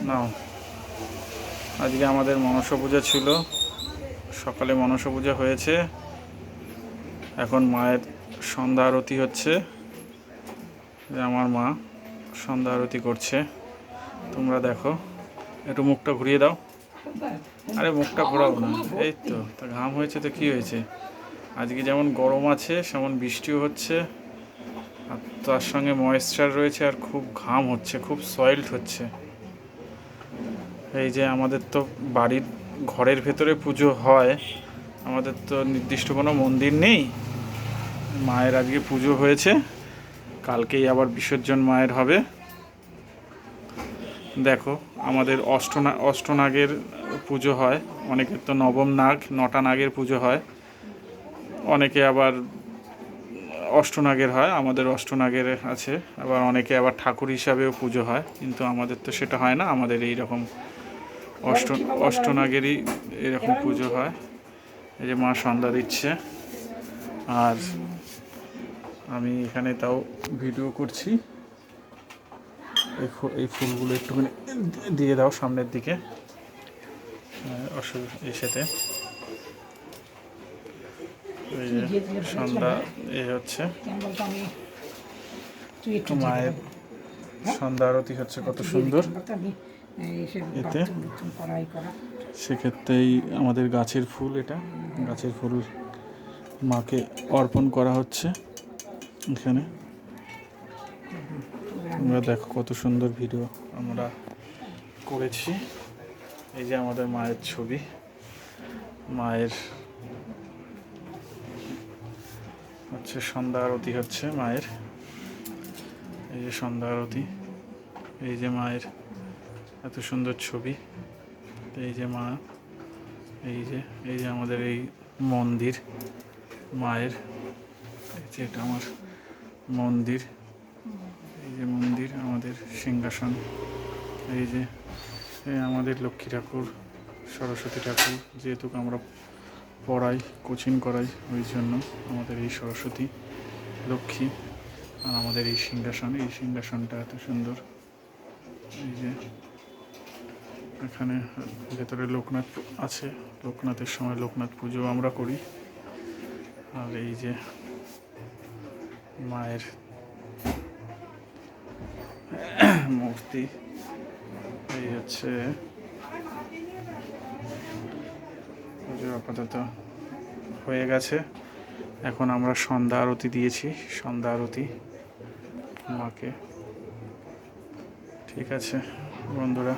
নাও, আজকে আমাদের মনসা পূজা ছিল, সকালে মনসা পূজা হয়েছে, এখন মায়ের সন্ধ্যা আরতি হচ্ছে। আমার মা সন্ধ্যা আরতি করছে, তোমরা দেখো। একটু মুখটা ঘুরিয়ে দাও। আরে মুখটা ঘোরাও না, এই তো তা ঘাম হয়েছে তো কি হয়েছে, আজকে যেমন গরম আছে সেমন বৃষ্টিও হচ্ছে, আর তার সঙ্গে ময়েশ্চার রয়েছে, আর খুব ঘাম হচ্ছে, খুব সয়েলড হচ্ছে। এই যে আমাদের তো বাড়ির ঘরের ভেতরে পুজো হয়, আমাদের তো নির্দিষ্ট কোনো মন্দির নেই। মায়ের আজকে পুজো হয়েছে, কালকেই আবার বিসর্জন মায়ের হবে। দেখো আমাদের অষ্টনাগের পুজো হয়, অনেকের তো নবম নাগ, নটা নাগের পুজো হয়, অনেকে আবার অষ্টনাগের হয়, আমাদের অষ্টনাগের আছে। আবার অনেকে আবার ঠাকুর হিসাবেও পুজো হয়, কিন্তু আমাদের তো সেটা হয় না, আমাদের এই রকম অষ্টনাগেরই এরকম পুজো হয়। এই যে মা সন্ধ্যা দিচ্ছে, আর আমি এখানে তাও ভিডিও করছি। এই ফুলগুলো একটুখানি দিয়ে দাও সামনের দিকে, এসেতে এই যে সন্ধ্যা এ হচ্ছে, মায়ের সন্ধ্যা আরতি হচ্ছে, কত সুন্দর। এতে সেক্ষেত্রেই আমাদের গাছের ফুল, এটা গাছের ফুল মাকে অর্পণ করা হচ্ছে এখানে। তোমরা দেখো কত সুন্দর ভিডিও আমরা করেছি। এই যে আমাদের মায়ের ছবি, মায়ের হচ্ছে সন্ধ্যা আরতি হচ্ছে মায়ের, এই যে সন্ধ্যা আরতি, এই যে মায়ের এত সুন্দর ছবি, এই যে মা, এই যে আমাদের এই মন্দির মায়ের, এই যে এটা আমার মন্দির, এই যে মন্দির, আমাদের সিংহাসন, এই যে আমাদের লক্ষ্মী ঠাকুর, সরস্বতী ঠাকুর, যেহেতু আমরা পড়াই, কোচিং করাই, ওই জন্য আমাদের এই সরস্বতী লক্ষ্মী, আর আমাদের এই সিংহাসনটা এত সুন্দর। এই যে এখানে ভেতরে লোকনাথ আছে, লোকনাথের সময় লোকনাথ পুজো আমরা করি। আর এই যে মায়ের মূর্তি, এই হচ্ছে পুজো আপাতত হয়ে গেছে। এখন আমরা সন্ধ্যা আরতি দিয়েছি, সন্ধ্যা আরতি মাকে। ঠিক আছে বন্ধুরা।